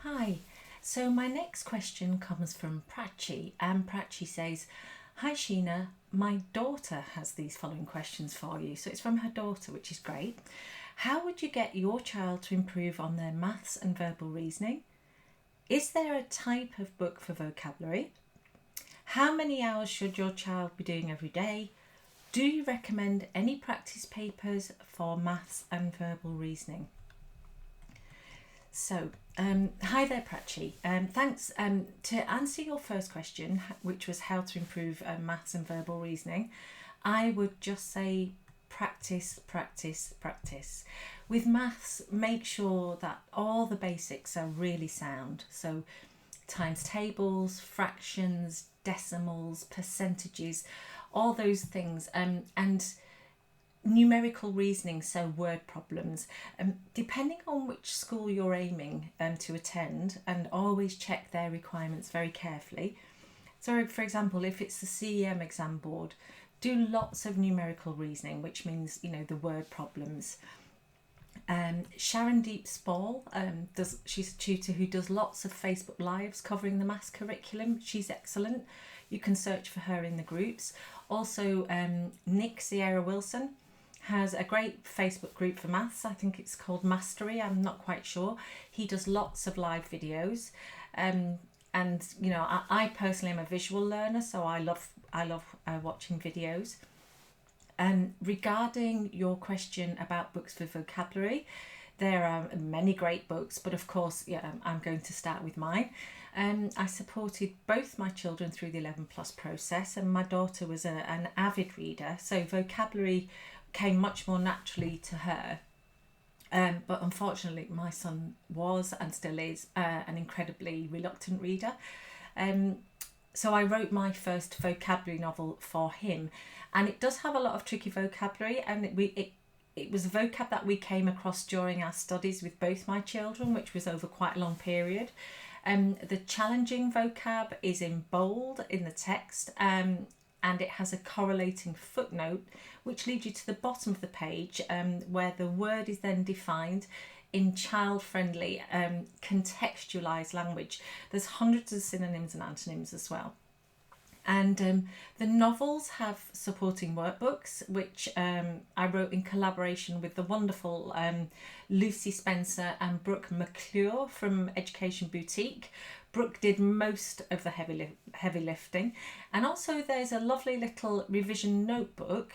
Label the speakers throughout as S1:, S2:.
S1: Hi, so my next question comes from Prachi, and Prachi says, "Hi Sheena, my daughter has these following questions for you." So it's from her daughter, which is great. How would you get your child to improve on their maths and verbal reasoning? Is there a type of book for vocabulary? How many hours should your child be doing every day? Do you recommend any practice papers for maths and verbal reasoning? So, hi there, Prachi. Thanks. To answer your first question, which was how to improve maths and verbal reasoning, I would just say practice, practice, practice. With maths, make sure that all the basics are really sound. So, times tables, fractions, decimals, percentages, all those things, and numerical reasoning, so word problems. Depending on which school you're aiming to attend, and always check their requirements very carefully. So, for example, if it's the CEM exam board, do lots of numerical reasoning, which means, the word problems. Sharon Deep Spall, she's a tutor who does lots of Facebook Lives covering the maths curriculum. She's excellent. You can search for her in the groups. Also, Nick Sierra Wilson has a great Facebook group for maths. I think it's called Mastery. I'm not quite sure. He does lots of live videos. And I personally am a visual learner, so I love watching videos. Regarding your question about books for vocabulary, there are many great books, but of course, I'm going to start with mine. I supported both my children through the 11 plus process, and my daughter was an avid reader, so vocabulary came much more naturally to her. But unfortunately, my son was and still is an incredibly reluctant reader. So I wrote my first vocabulary novel for him, and it does have a lot of tricky vocabulary, and it was vocab that we came across during our studies with both my children, which was over quite a long period. The challenging vocab is in bold in the text, and it has a correlating footnote which leads you to the bottom of the page, where the word is then defined in child-friendly, contextualised language. There's hundreds of synonyms and antonyms as well. And the novels have supporting workbooks, which I wrote in collaboration with the wonderful Lucy Spencer and Brooke McClure from Education Boutique. Brooke did most of the heavy lifting. And also there's a lovely little revision notebook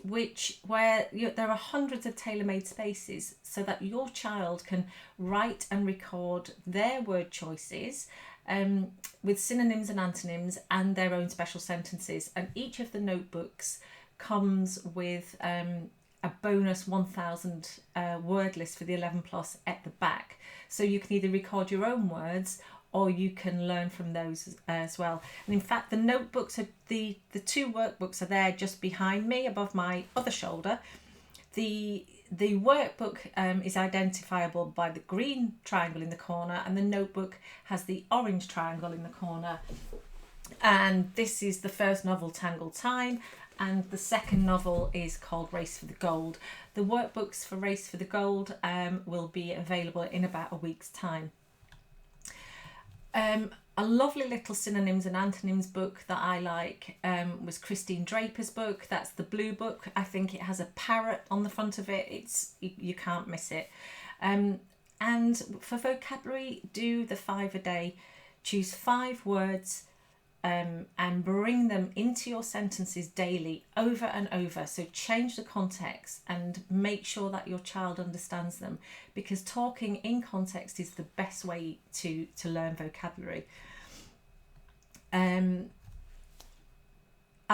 S1: where there are hundreds of tailor-made spaces so that your child can write and record their word choices with synonyms and antonyms and their own special sentences. And each of the notebooks comes with a bonus 1,000 word list for the 11 plus at the back. So you can either record your own words or you can learn from those as well. And in fact, the notebooks are the two workbooks are there just behind me, above my other shoulder. The workbook is identifiable by the green triangle in the corner, and the notebook has the orange triangle in the corner. And this is the first novel, Tangled Time, and the second novel is called Race for the Gold. The workbooks for Race for the Gold will be available in about a week's time. A lovely little synonyms and antonyms book that I like was Christine Draper's book. That's the blue book. I think it has a parrot on the front of it. You can't miss it. And for vocabulary, do the 5 a day. Choose 5 words and bring them into your sentences daily, over and over. So change the context and make sure that your child understands them, because talking in context is the best way to learn vocabulary. I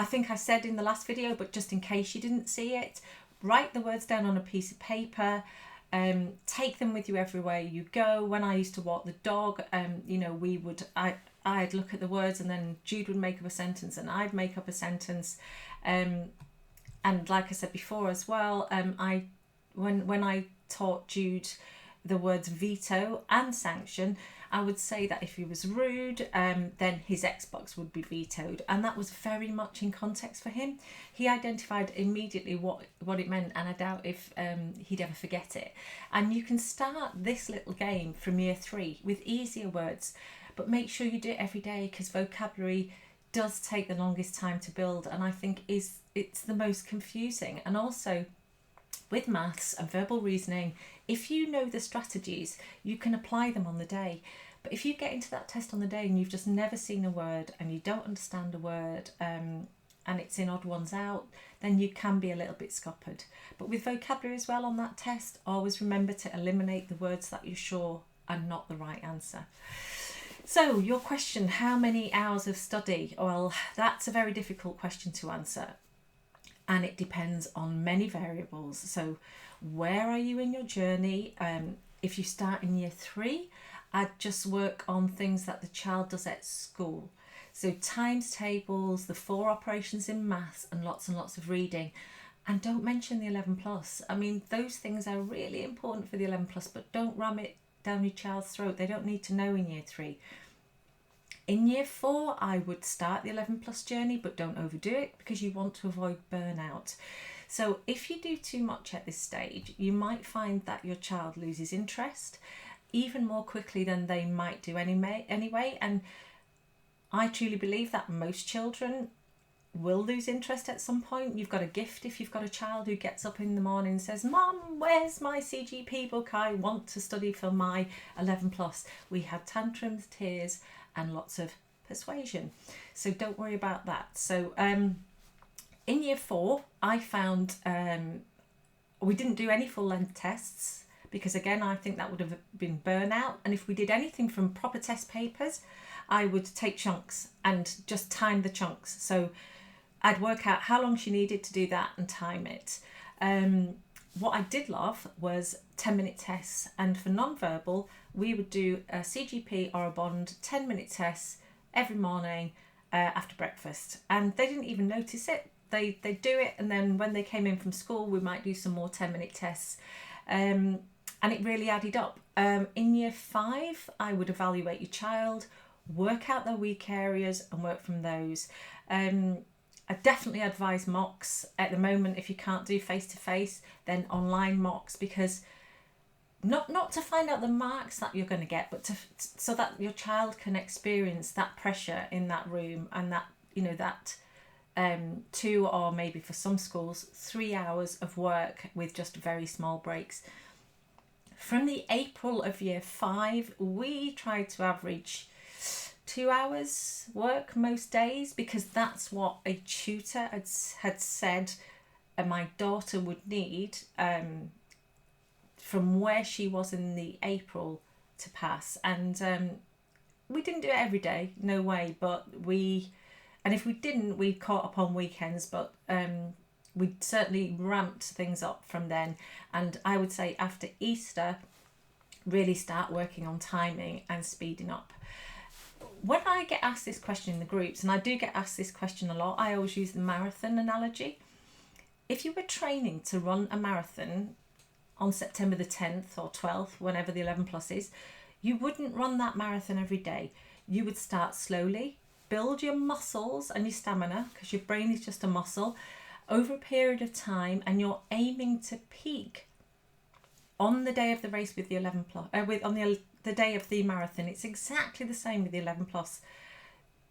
S1: think I said in the last video, but just in case you didn't see it, write the words down on a piece of paper. Take them with you everywhere you go. When I used to walk the dog, I'd look at the words, and then Jude would make up a sentence and I'd make up a sentence. And like I said before as well, when I taught Jude the words veto and sanction, I would say that if he was rude, then his Xbox would be vetoed. And that was very much in context for him. He identified immediately what it meant, and I doubt if he'd ever forget it. And you can start this little game from year 3 with easier words, but make sure you do it every day, because vocabulary does take the longest time to build, and I think it's the most confusing. And also with maths and verbal reasoning, if you know the strategies, you can apply them on the day. But if you get into that test on the day and you've just never seen a word and you don't understand a word, and it's in odd ones out, then you can be a little bit scuppered. But with vocabulary as well on that test, always remember to eliminate the words that you're sure are not the right answer. So your question, how many hours of study? Well, that's a very difficult question to answer, and it depends on many variables. So where are you in your journey? If you start in year 3, I'd just work on things that the child does at school. So times tables, the 4 operations in maths, and lots of reading. And don't mention the 11 plus. I mean, those things are really important for the 11 plus, but don't ram it down your child's throat. They don't need to know in year 3. In year 4, I would start the 11 plus journey, but don't overdo it, because you want to avoid burnout. So if you do too much at this stage, you might find that your child loses interest even more quickly than they might do anyway. And I truly believe that most children will lose interest at some point. You've got a gift if you've got a child who gets up in the morning and says, "Mum, where's my CGP book? I want to study for my 11 plus." We had tantrums, tears, and lots of persuasion. So don't worry about that. So in year 4, I found we didn't do any full length tests, because again, I think that would have been burnout. And if we did anything from proper test papers, I would take chunks and just time the chunks. So I'd work out how long she needed to do that and time it. What I did love was 10-minute tests. And for non-verbal, we would do a CGP or a bond 10-minute tests every morning after breakfast. And they didn't even notice it. They do it, and then when they came in from school, we might do some more 10-minute tests. And it really added up. In year 5, I would evaluate your child, work out their weak areas and work from those. I definitely advise mocks at the moment. If you can't do face-to-face, then online mocks, because not to find out the marks that you're going to get, but so that your child can experience that pressure in that room, and that, you know, that 2, or maybe for some schools 3 hours of work with just very small breaks. From the April of year 5, we tried to average 2 hours work most days, because that's what a tutor had said my daughter would need from where she was in the April to pass. And we didn't do it every day, no way, but and if we didn't, we caught up on weekends, but we certainly ramped things up from then. And I would say after Easter, really start working on timing and speeding up. When I get asked this question in the groups, and I do get asked this question a lot, I always use the marathon analogy. If you were training to run a marathon on September the 10th or 12th, whenever the 11 plus is, you wouldn't run that marathon every day. You would start slowly, build your muscles and your stamina, because your brain is just a muscle, over a period of time, and you're aiming to peak on the day of the race with the 11 plus, on the day of the marathon. It's exactly the same with the 11 plus.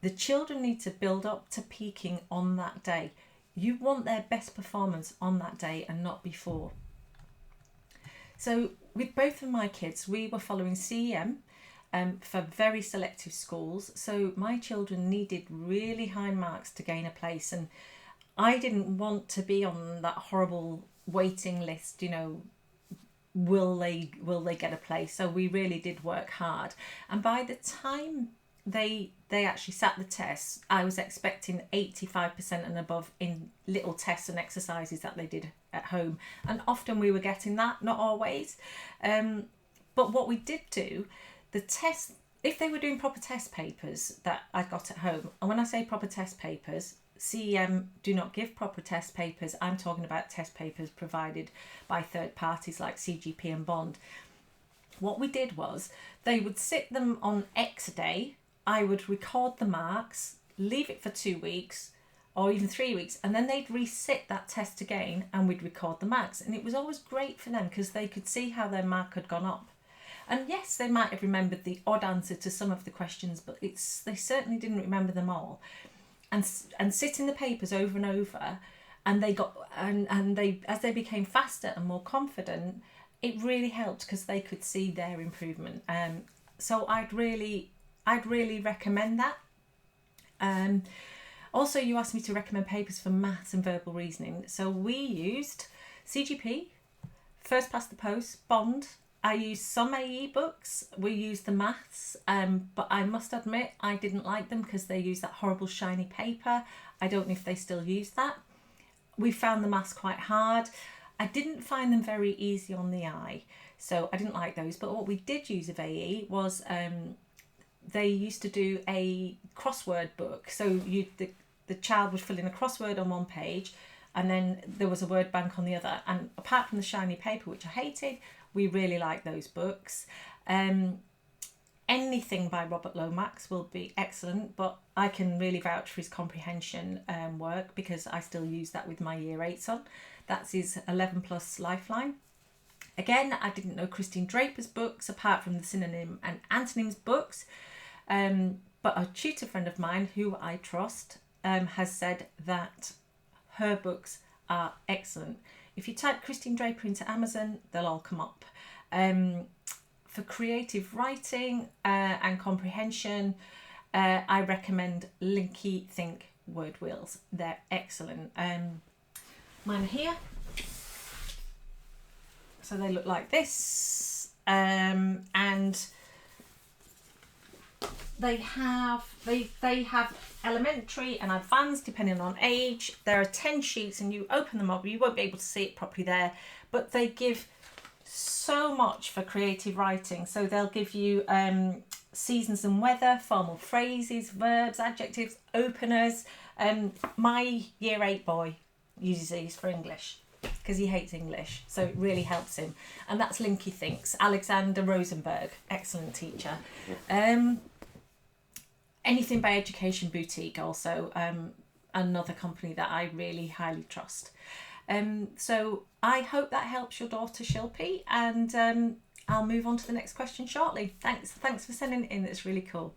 S1: The children need to build up to peaking on that day. You want their best performance on that day and not before. So with both of my kids, we were following CEM for very selective schools. So my children needed really high marks to gain a place, and I didn't want to be on that horrible waiting list, you know, will they get a place? So we really did work hard. And by the time they actually sat the tests, I was expecting 85% and above in little tests and exercises that they did at home. And often we were getting that, not always. But what we did do, the test, if they were doing proper test papers that I got at home, and when I say proper test papers, CEM do not give proper test papers. I'm talking about test papers provided by third parties like CGP and Bond. what we did was they would sit them on X a day. I would record the marks, leave it for 2 weeks or even 3 weeks, and then they'd resit that test again and we'd record the marks. And it was always great for them because they could see how their mark had gone up. And yes, they might have remembered the odd answer to some of the questions, but they certainly didn't remember them all. And sitting the papers over and over, and they got and they, as they became faster and more confident, it really helped because they could see their improvement. So I'd really recommend that. Also, you asked me to recommend papers for maths and verbal reasoning. So we used CGP, First Past the Post, Bond. I used some AE books. We used the maths, but I must admit I didn't like them because they used that horrible shiny paper. I don't know if they still use that. We found the maths quite hard. I didn't find them very easy on the eye, so I didn't like those. But what we did use of AE was they used to do a crossword book. So the child would fill in a crossword on one page, and then there was a word bank on the other. And apart from the shiny paper, which I hated, we really like those books. Anything by Robert Lomax will be excellent, but I can really vouch for his comprehension work because I still use that with my Year 8 son. That's his 11 plus Lifeline. Again, I didn't know Christine Draper's books apart from the synonym and antonyms books, but a tutor friend of mine who I trust has said that her books are excellent. If you type Christine Draper into Amazon, they'll all come up. For creative writing and comprehension, I recommend Linky Think Word Wheels. They're excellent. Mine are here. So they look like this. And they have elementary and advanced depending on age. There are 10 sheets and you open them up, you won't be able to see it properly there, but they give so much for creative writing. So they'll give you seasons and weather, formal phrases, verbs, adjectives, openers. My Year 8 boy uses these for English because he hates English, so it really helps him. And that's Linky Thinks, Alexander Rosenberg, excellent teacher. Anything by Education Boutique, also another company that I really highly trust. So I hope that helps your daughter Shilpi, and I'll move on to the next question shortly. Thanks for sending it in, it's really cool.